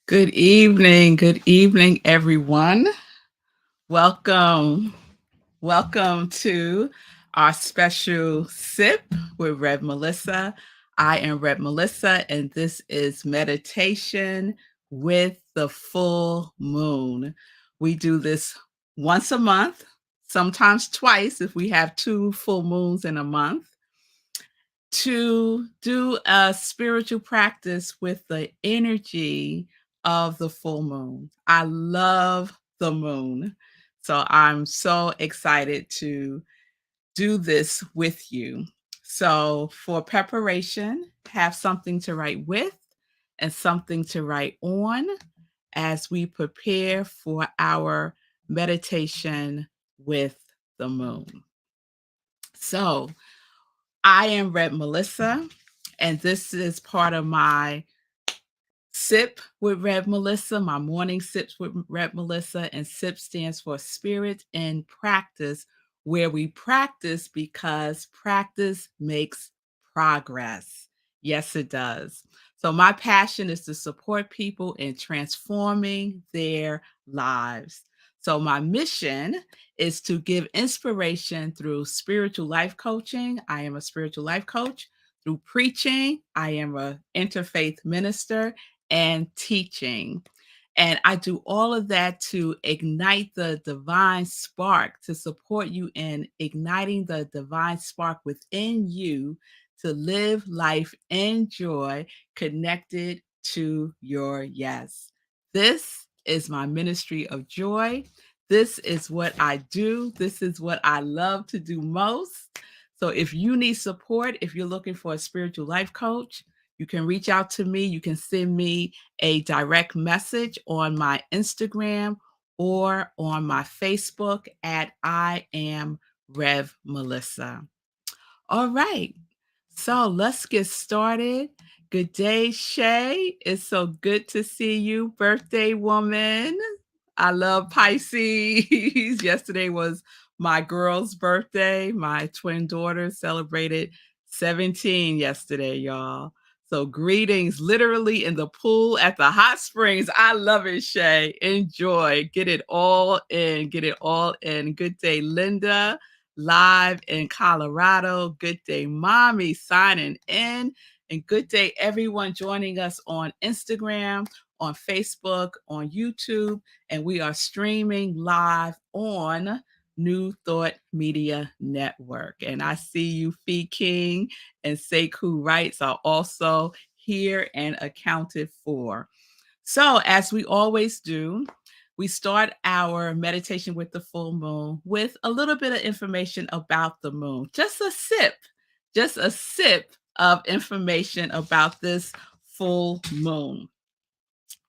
Good evening, everyone. Welcome, welcome to our special sip with Rev Melissa. I am Rev Melissa, and this is meditation with the full moon. We do this once a month, sometimes twice if we have two full moons in a month, to do a spiritual practice with the energy of the full moon. I love the moon. So I'm so excited to do this with you. So, for preparation, have something to write with and something to write on as we prepare for our meditation with the moon. So, I am Red Melissa, and this is part of my sip with Red Melissa, my morning sips with Red Melissa. And sip stands for Spirit in Practice, where we practice because practice makes progress. Yes, it does. So, my passion is to support people in transforming their lives. So, my mission is to give inspiration through spiritual life coaching. I am a spiritual life coach. Through preaching, I am an interfaith minister and teaching. And I do all of that to ignite the divine spark, to support you in igniting the divine spark within you to live life in joy, connected to your yes. This is my ministry of joy. This is what I do. This is what I love to do most. So if you need support, if you're looking for a spiritual life coach, you can reach out to me. You can send me a direct message on my Instagram or on my Facebook at I am Rev Melissa. All right. So let's get started. Good day, Shay. It's so good to see you, birthday woman. I love Pisces. Yesterday was my girl's birthday. My twin daughter celebrated 17 yesterday, y'all. So greetings literally in the pool at the hot springs. I love it, Shay. Enjoy. Get it all in. Get it all in. Good day, Linda, live in Colorado. Good day, Mommy, signing in. And good day, everyone joining us on Instagram, on Facebook, on YouTube. And we are streaming live on New Thought Media Network. And I see you, Fee King and Sekou Wrights are also here and accounted for. So, as we always do, we start our meditation with the full moon with a little bit of information about the moon. Just a sip of information about this full moon.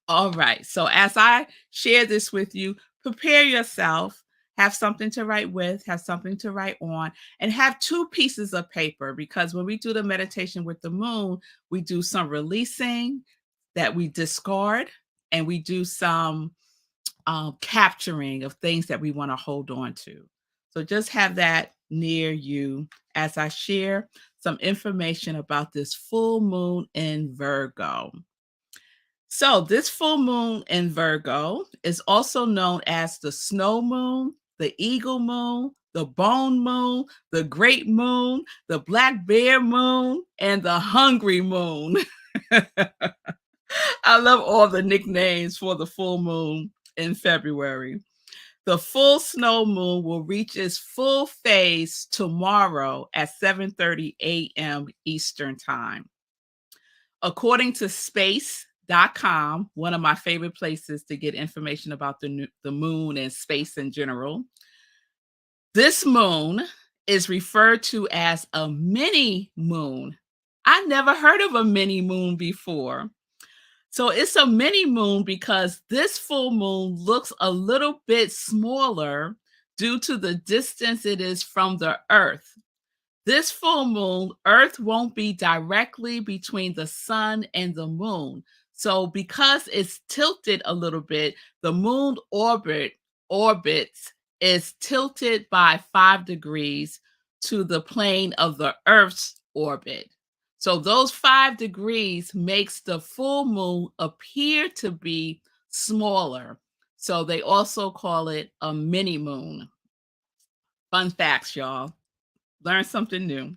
All right. So as I share this with you, prepare yourself, have something to write with, have something to write on, and have two pieces of paper because when we do the meditation with the moon, we do some releasing that we discard and we do some capturing of things that we want to hold on to. So just have that near you as I share some information about this full moon in Virgo. So, this full moon in Virgo is also known as the snow moon, the eagle moon, the bone moon, the great moon, the black bear moon, and the hungry moon. I love all the nicknames for the full moon in February. The full snow moon will reach its full phase tomorrow at 7:30 a.m. Eastern Time. According to space.com, one of my favorite places to get information about the moon and space in general, this moon is referred to as a mini moon. I never heard of a mini moon before. So it's a mini moon because this full moon looks a little bit smaller due to the distance it is from the Earth. This full moon, Earth won't be directly between the sun and the moon. So because it's tilted a little bit, the moon orbits is tilted by 5 degrees to the plane of the Earth's orbit. So those 5 degrees makes the full moon appear to be smaller. So they also call it a mini moon. Fun facts, y'all. Learn something new.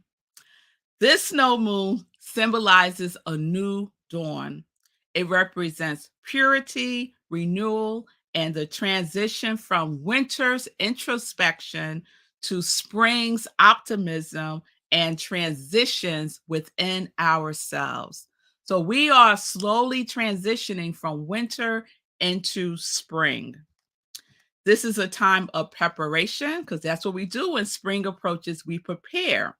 This snow moon symbolizes a new dawn. It represents purity, renewal, and the transition from winter's introspection to spring's optimism and transitions within ourselves. So we are slowly transitioning from winter into spring. This is a time of preparation because that's what we do when spring approaches. We prepare.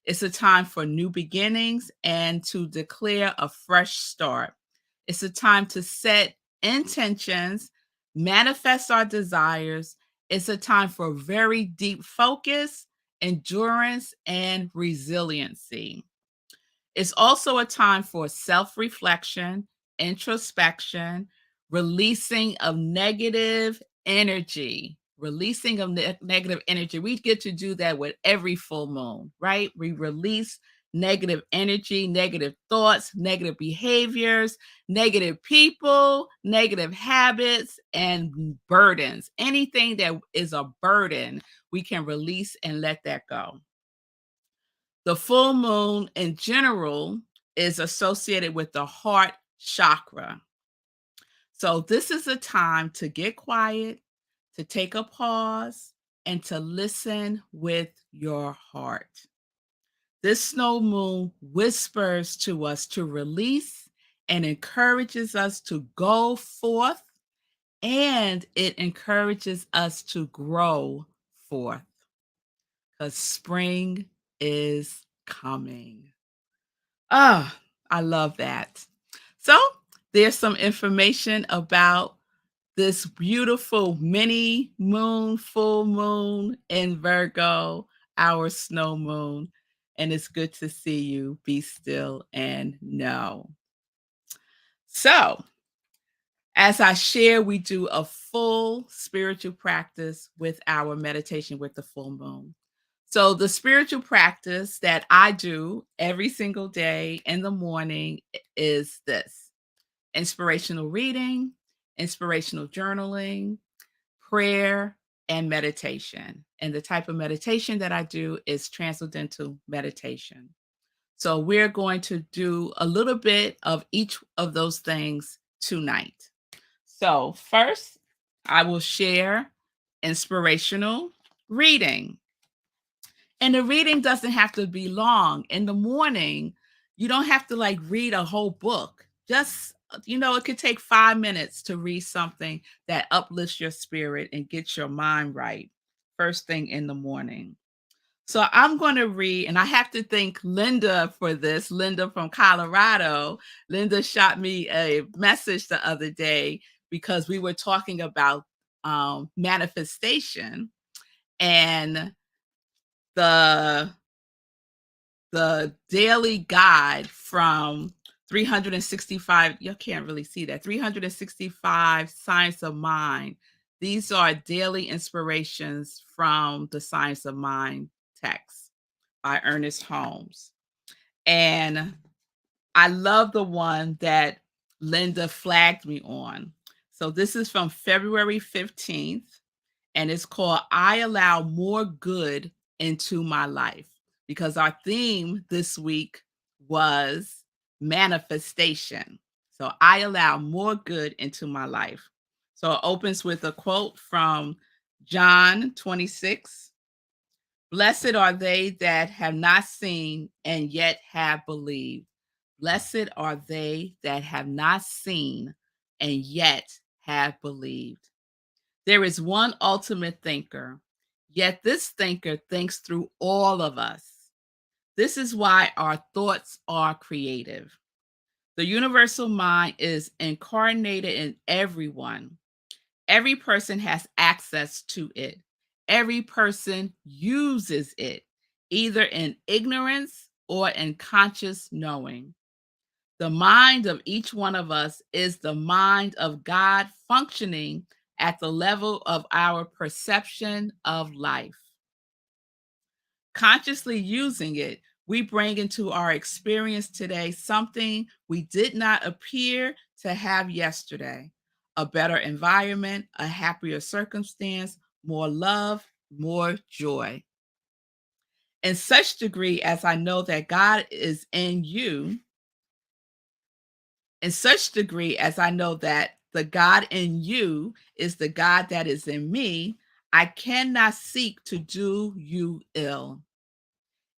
It's a time for new beginnings and to declare a fresh start. It's a time to set intentions, manifest our desires. It's a time for very deep focus, endurance, and resiliency. It's also a time for self reflection, introspection, releasing of negative energy. Releasing of negative energy. We get to do that with every full moon, right? We release negative energy, negative thoughts, negative behaviors, negative people, negative habits, and burdens. Anything that is a burden, we can release and let that go. The full moon in general is associated with the heart chakra. So, this is a time to get quiet, to take a pause, and to listen with your heart. This snow moon whispers to us to release and encourages us to go forth, and it encourages us to grow forth because spring is coming. Ah, I love that. So, there's some information about this beautiful mini moon, full moon in Virgo, our snow moon. And it's good to see you. Be still and know. So, as I share, we do a full spiritual practice with our meditation with the full moon. So, the spiritual practice that I do every single day in the morning is this: inspirational reading, inspirational journaling, prayer, and meditation. And the type of meditation that I do is transcendental meditation. So, we're going to do a little bit of each of those things tonight. So, first, I will share inspirational reading. And the reading doesn't have to be long. In the morning, you don't have to like read a whole book. Just, it could take 5 minutes to read something that uplifts your spirit and gets your mind right first thing in the morning. So I'm going to read, and I have to thank Linda for this. Linda from Colorado. Linda shot me a message the other day because we were talking about manifestation, and the daily guide from 365, you can't really see that, 365 Science of Mind. These are daily inspirations from the Science of Mind text by Ernest Holmes. And I love the one that Linda flagged me on. So this is from February 15th, and it's called I Allow More Good into My Life, because our theme this week was manifestation. So I allow more good into my life. So it opens with a quote from John 26. Blessed are they that have not seen and yet have believed. Blessed are they that have not seen and yet have believed. There is one ultimate thinker, yet this thinker thinks through all of us. This is why our thoughts are creative. The universal mind is incarnated in everyone. Every person has access to it. Every person uses it, either in ignorance or in conscious knowing. The mind of each one of us is the mind of God functioning at the level of our perception of life. Consciously using it, We bring into our experience today something we did not appear to have yesterday: a better environment, a happier circumstance, more love, more joy. In such degree as I know that God is in you, in such degree as I know that the God in you is the God that is in me, I cannot seek to do you ill.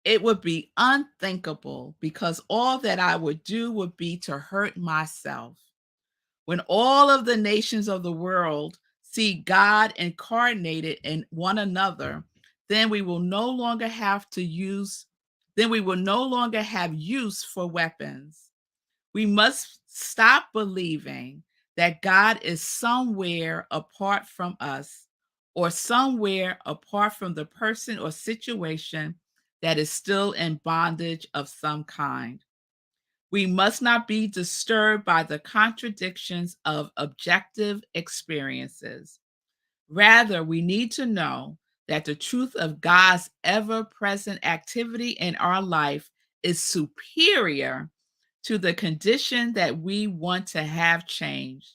It would be unthinkable because all that I would do would be to hurt myself. When all of the nations of the world see God incarnated in one another, then we will no longer have to use, then we will no longer have use for weapons. We must stop believing that God is somewhere apart from us or somewhere apart from the person or situation that is still in bondage of some kind. We must not be disturbed by the contradictions of objective experiences. Rather, we need to know that the truth of God's ever present activity in our life is superior to the condition that we want to have changed.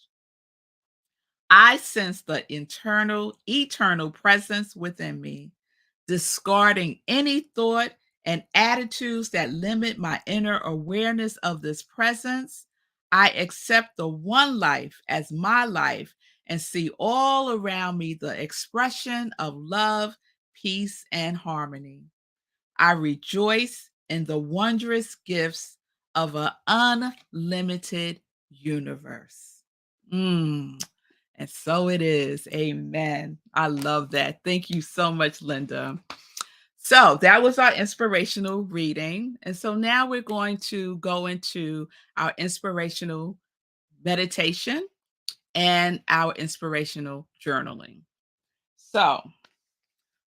I sense the eternal presence within me, discarding any thought and attitudes that limit my inner awareness of this presence. I accept the one life as my life and see all around me the expression of love, peace, and harmony. I rejoice in the wondrous gifts of an unlimited universe. Mm. And so it is. Amen. I love that. Thank you so much, Linda. So that was our inspirational reading. And so now we're going to go into our inspirational meditation and our inspirational journaling. So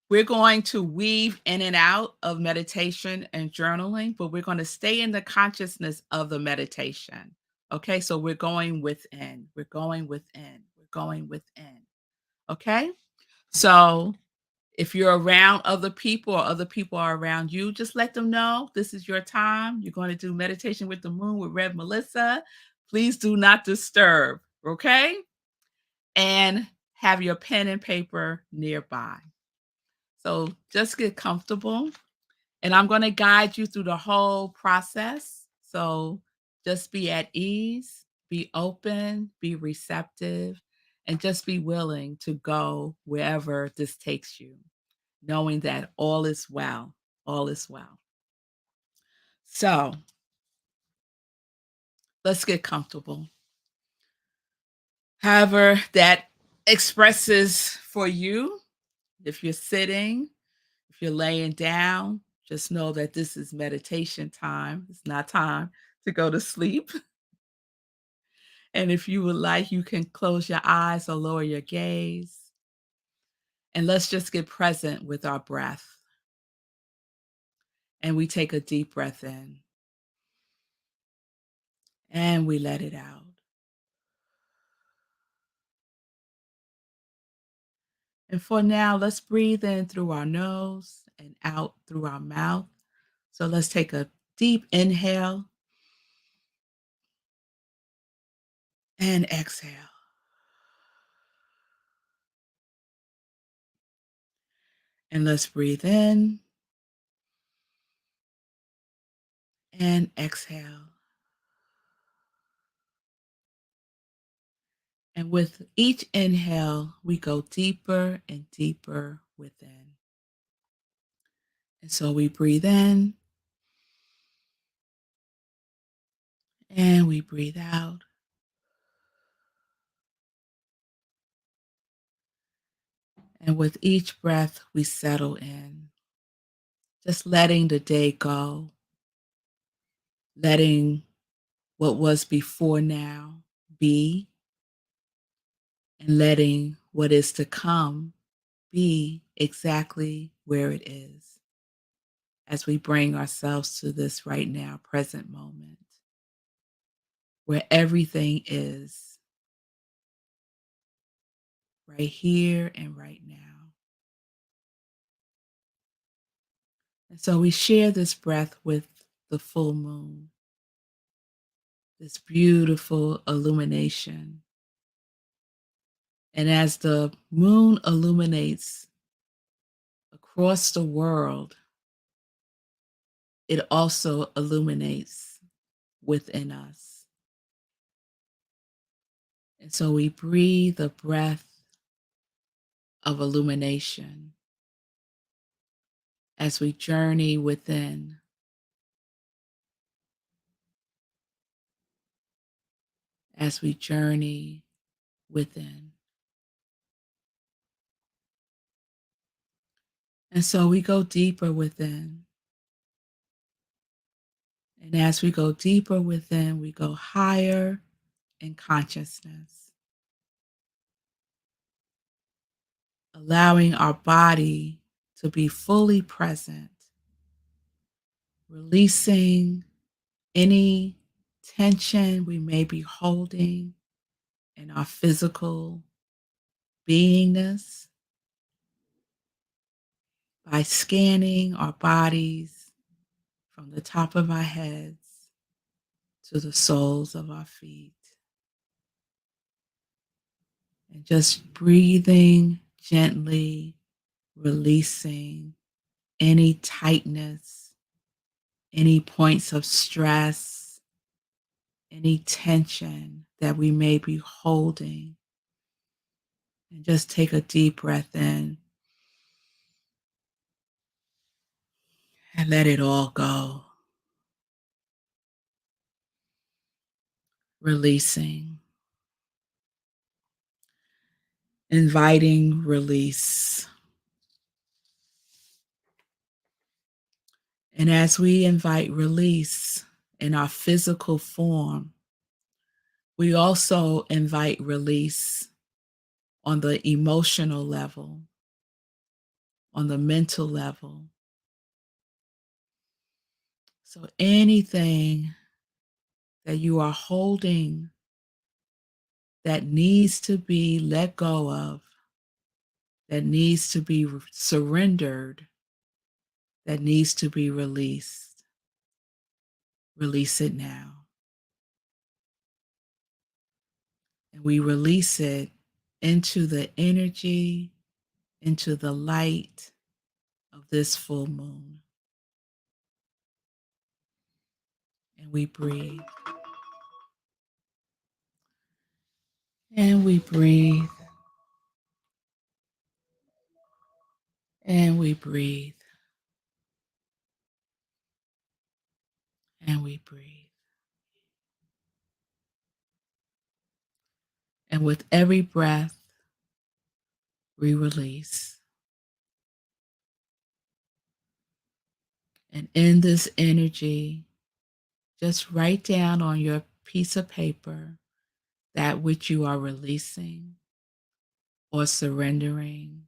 we're going to weave in and out of meditation and journaling, but we're going to stay in the consciousness of the meditation. Okay, so we're going within, we're going within, we're going within. Okay, so if you're around other people or other people are around you, just let them know this is your time. You're going to do meditation with the moon with Rev Melissa. Please do not disturb. Okay, and have your pen and paper nearby. So just get comfortable, and I'm going to guide you through the whole process. So just be at ease, be open, be receptive, and just be willing to go wherever this takes you, knowing that all is well. All is well. So let's get comfortable. However, that expresses for you, if you're sitting, if you're laying down, just know that this is meditation time. It's not time to go to sleep. And if you would like, you can close your eyes or lower your gaze. And let's just get present with our breath. And we take a deep breath in and we let it out. And for now, let's breathe in through our nose and out through our mouth. So let's take a deep inhale and exhale. And let's breathe in and exhale. And with each inhale, we go deeper and deeper within. And so we breathe in and we breathe out. And with each breath, we settle in, just letting the day go, letting what was before now be, and letting what is to come be exactly where it is as we bring ourselves to this right now, present moment, where everything is right here and right now. And so we share this breath with the full moon, this beautiful illumination. And as the moon illuminates across the world, it also illuminates within us. And so we breathe a breath of illumination as we journey within, as we journey within. And so we go deeper within. And as we go deeper within, we go higher in consciousness, allowing our body to be fully present, releasing any tension we may be holding in our physical beingness by scanning our bodies from the top of our heads to the soles of our feet. And just breathing gently, releasing any tightness, any points of stress, any tension that we may be holding. And just take a deep breath in and let it all go. Releasing, inviting release. And as we invite release in our physical form, we also invite release on the emotional level, on the mental level. So anything that you are holding that needs to be let go of, that needs to be surrendered, that needs to be released, release it now. And we release it into the energy, into the light of this full moon. And we breathe. And we breathe. And we breathe. And we breathe. And with every breath, we release. And in this energy, just write down on your piece of paper that which you are releasing or surrendering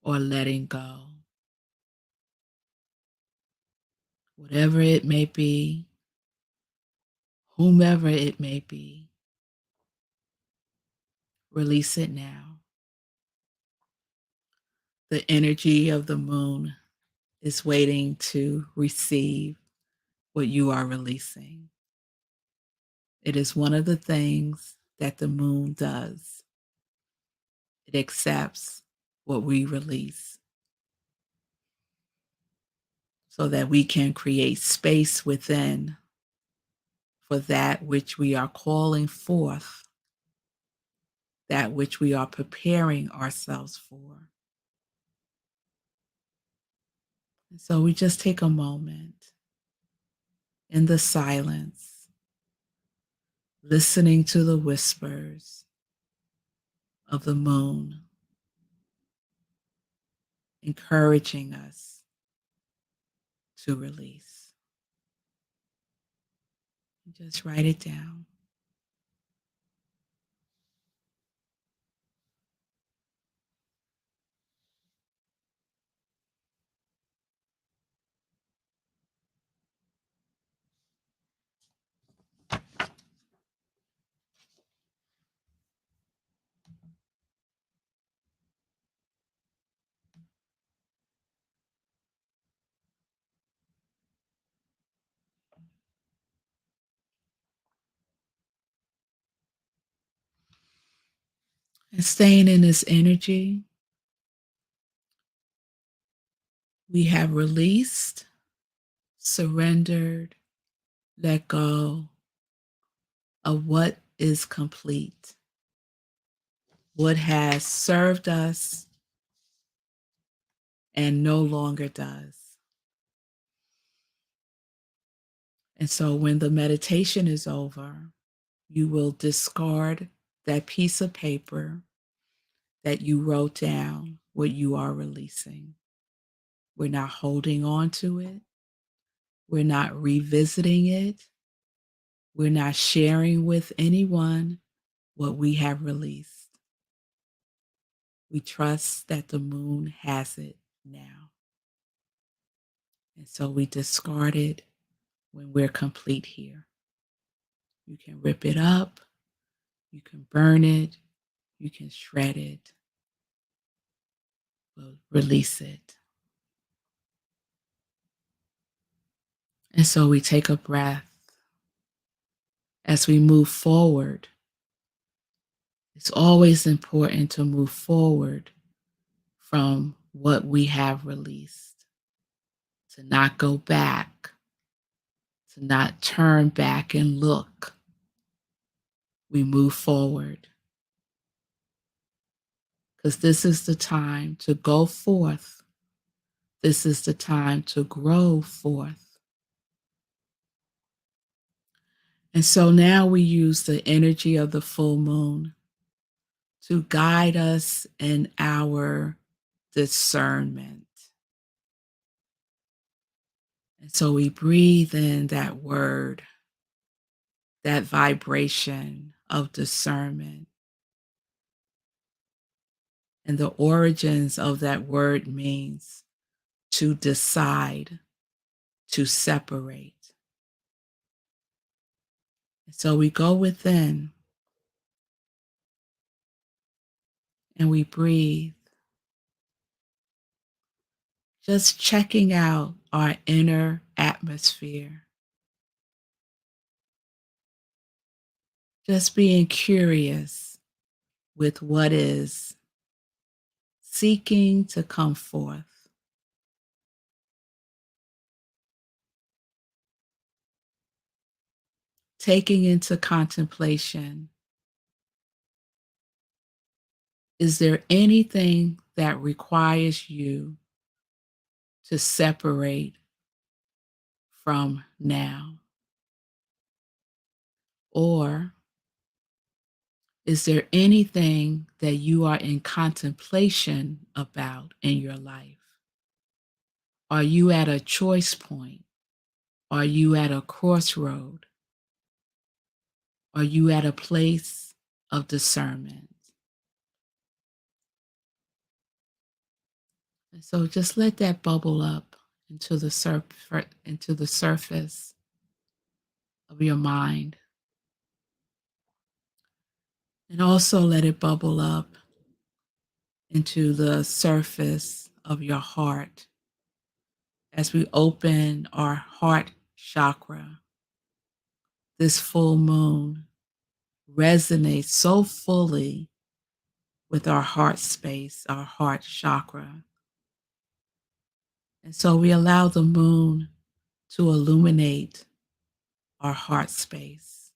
or letting go. Whatever it may be, whomever it may be, release it now. The energy of the moon is waiting to receive what you are releasing. It is one of the things that the moon does. It accepts what we release so that we can create space within for that which we are calling forth, that which we are preparing ourselves for. And so we just take a moment in the silence, listening to the whispers of the moon, encouraging us to release. Just write it down. And staying in this energy, we have released, surrendered, let go of what is complete, what has served us and no longer does. And so when the meditation is over, you will discard that piece of paper that you wrote down what you are releasing. We're not holding on to it. We're not revisiting it. We're not sharing with anyone what we have released. We trust that the moon has it now. And so we discard it when we're complete here. You can rip it up, you can burn it, you can shred it, but release it. And so we take a breath as we move forward. It's always important to move forward from what we have released, to not go back, to not turn back and look. We move forward because this is the time to go forth. This is the time to grow forth. And so now we use the energy of the full moon to guide us in our discernment. And so we breathe in that word, that vibration of discernment. And the origins of that word means to decide, to separate. So we go within and we breathe, just checking out our inner atmosphere, just being curious with what is seeking to come forth. Taking into contemplation, is there anything that requires you to separate from now? Or is there anything that you are in contemplation about in your life? Are you at a choice point? Are you at a crossroad? Are you at a place of discernment? And so just let that bubble up into the surface of your mind. And also let it bubble up into the surface of your heart as we open our heart chakra. This full moon resonates so fully with our heart space, our heart chakra. And so we allow the moon to illuminate our heart space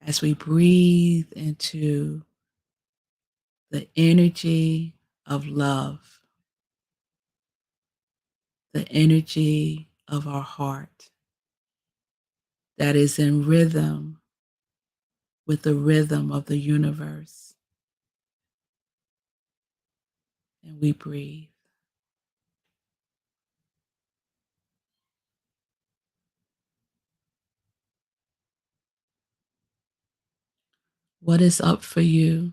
as we breathe into the energy of love, the energy of our heart that is in rhythm with the rhythm of the universe. And we breathe. What is up for you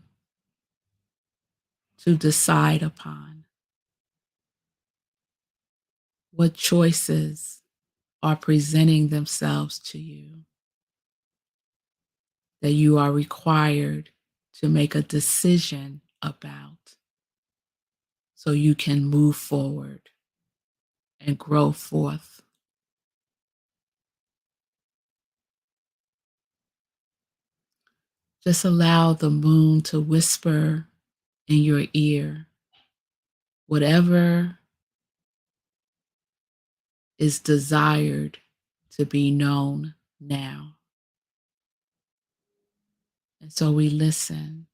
to decide upon? What choices are presenting themselves to you that you are required to make a decision about so you can move forward and grow forth? Just allow the moon to whisper in your ear whatever is desired to be known now. And so we listen.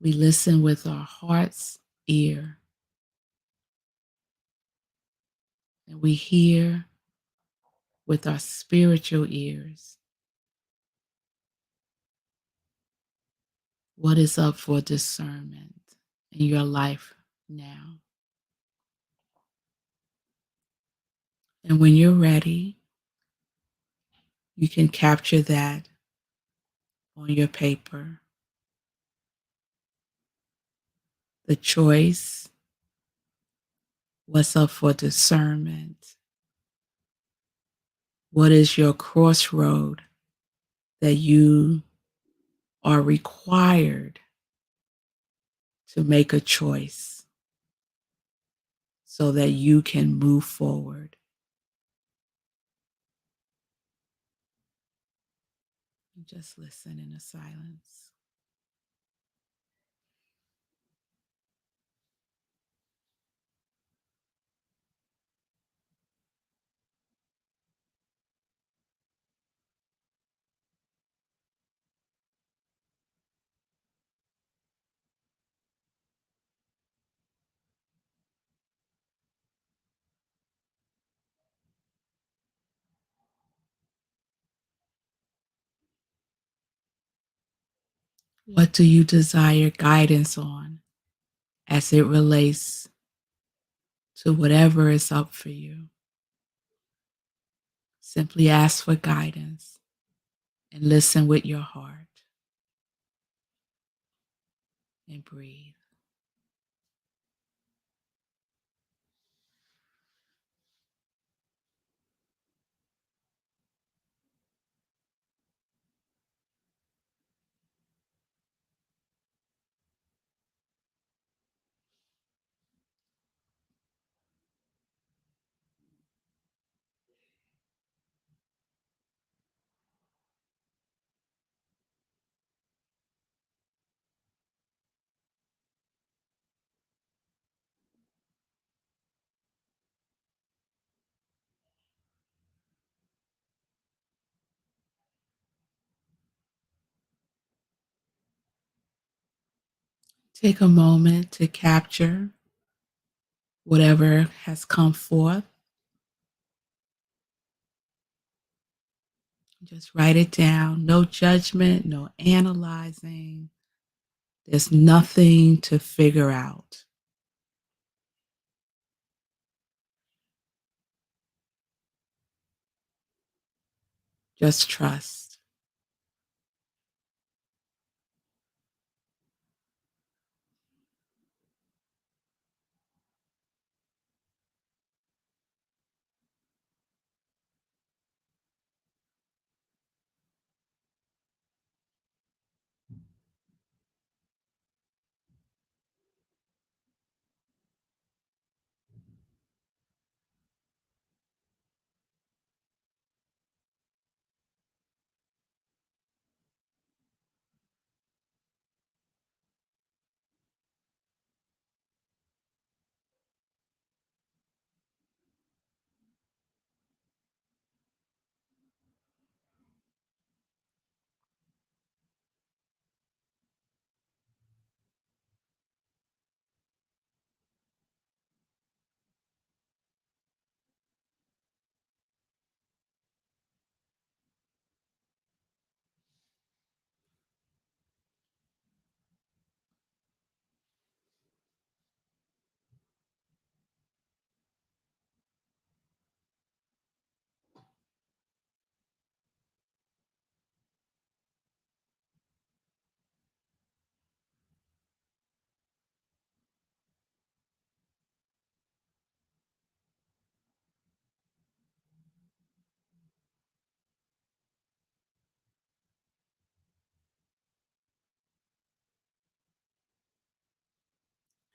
We listen with our heart's ear, and we hear with our spiritual ears what is up for discernment in your life now. And when you're ready, you can capture that on your paper. The choice, what's up for discernment, what is your crossroad that you are required to make a choice so that you can move forward. Just listen in the silence. What do you desire guidance on as it relates to whatever is up for you? Simply ask for guidance and listen with your heart and breathe. Take a moment to capture whatever has come forth. Just write it down. No judgment, no analyzing. There's nothing to figure out. Just trust.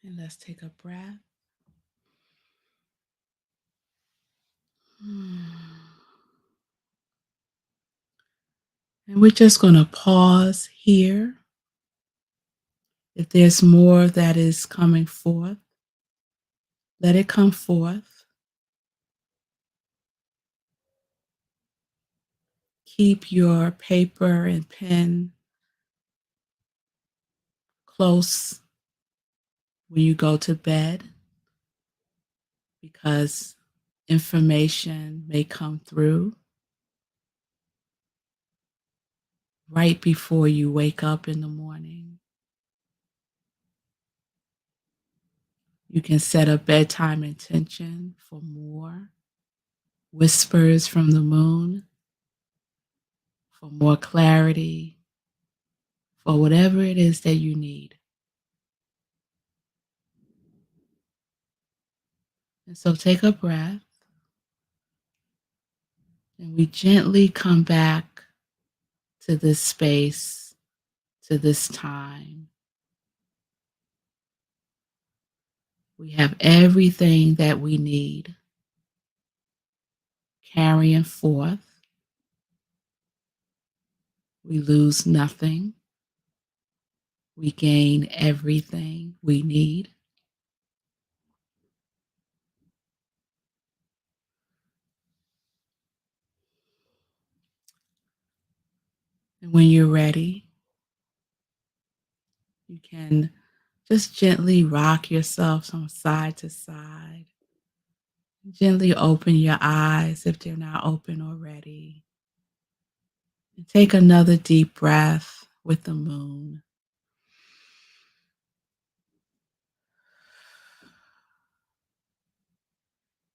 And let's take a breath. And And we're just going to pause here. If there's more that is coming forth, let it come forth. Keep your paper and pen close when you go to bed because information may come through right before you wake up in the morning. You can set a bedtime intention for more whispers from the moon, for more clarity, for whatever it is that you need. And so take a breath and we gently come back to this space, to this time. We have everything that we need carrying forth. We lose nothing. We gain everything we need. And when you're ready, you can just gently rock yourself from side to side. Gently open your eyes if they're not open already. And take another deep breath with the moon.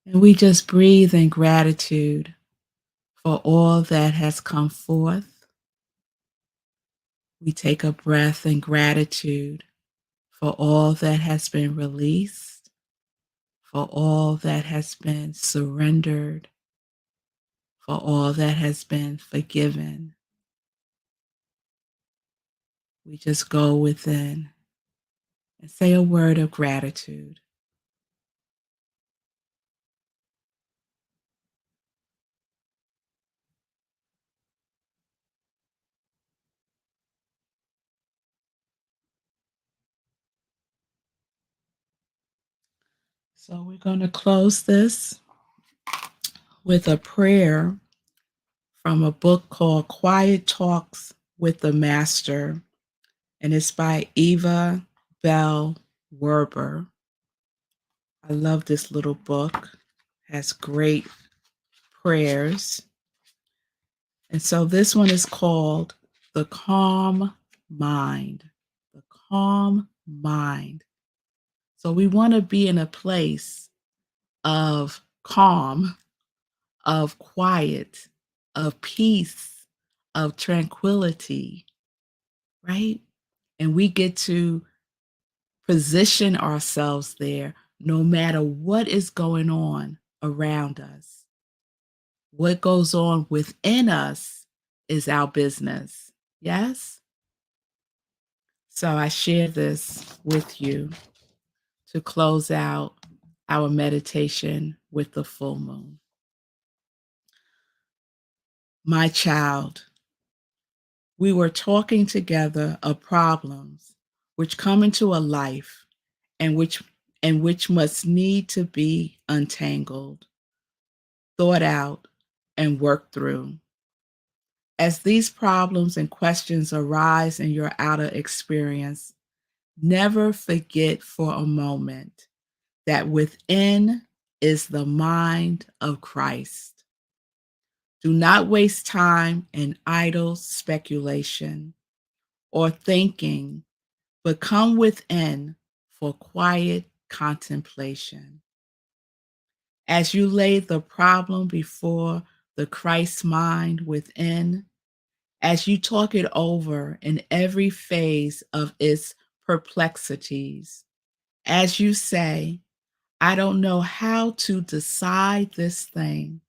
And we just breathe in gratitude for all that has come forth. We take a breath in gratitude for all that has been released, for all that has been surrendered, for all that has been forgiven. We just go within and say a word of gratitude. So we're going to close this with a prayer from a book called Quiet Talks with the Master, and it's by Eva Bell Werber. I love this little book. It has great prayers. And so this one is called The Calm Mind. The Calm Mind. So we want to be in a place of calm, of quiet, of peace, of tranquility, right? And we get to position ourselves there no matter what is going on around us. What goes on within us is our business. Yes? So I share this with you to close out our meditation with the full moon. My child, we were talking together of problems which come into a life and which must need to be untangled, thought out, and worked through. As these problems and questions arise in your outer experience, never forget for a moment that within is the mind of Christ. Do not waste time in idle speculation or thinking, but come within for quiet contemplation. As you lay the problem before the Christ mind within, as you talk it over in every phase of its perplexities, as you say, I don't know how to decide this thing.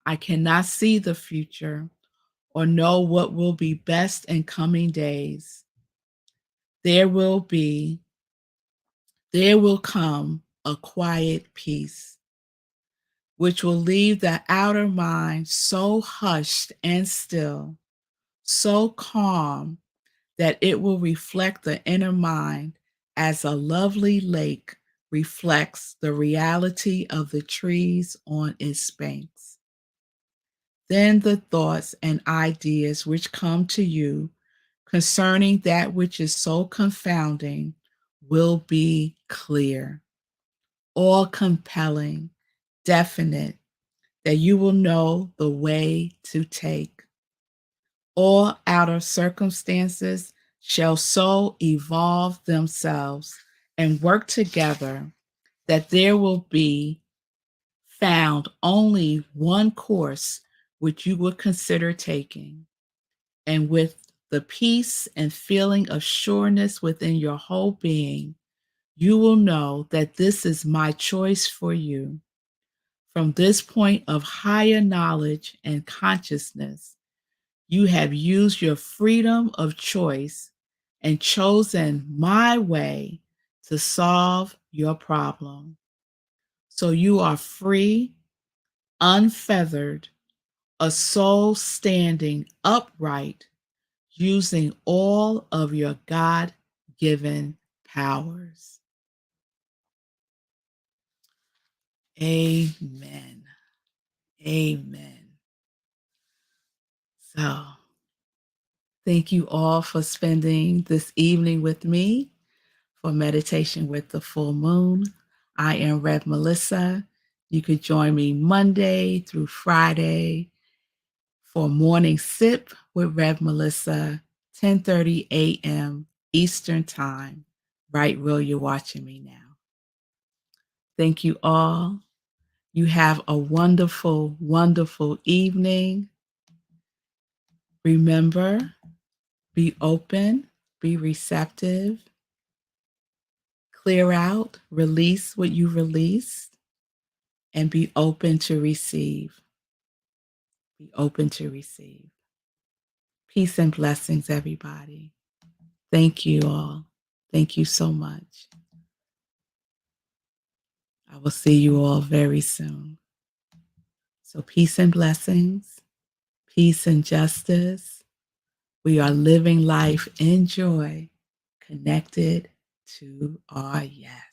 I cannot see the future or know what will be best in coming days. There will be, there will come a quiet peace, which will leave the outer mind so hushed and still, so calm that it will reflect the inner mind as a lovely lake reflects the reality of the trees on its banks. Then the thoughts and ideas which come to you concerning that which is so confounding will be clear, all compelling, definite, that you will know the way to take. All outer circumstances shall so evolve themselves and work together that there will be found only one course which you would consider taking. And with the peace and feeling of sureness within your whole being, you will know that this is my choice for you. From this point of higher knowledge and consciousness, you have used your freedom of choice and chosen my way to solve your problem. So you are free, unfeathered, a soul standing upright, using all of your God given powers. Amen. Amen. So, thank you all for spending this evening with me for meditation with the full moon. I am Rev Melissa. You could join me Monday through Friday for morning sip with Rev Melissa, 10:30 a.m. Eastern Time, right where you're watching me now. Thank you all. You have a wonderful, wonderful evening. Remember, be open, be receptive, clear out, release what you released, and be open to receive. Be open to receive. Peace and blessings, everybody. Thank you all. Thank you so much. I will see you all very soon. So, peace and blessings, peace and justice. We are living life in joy, connected to our yes.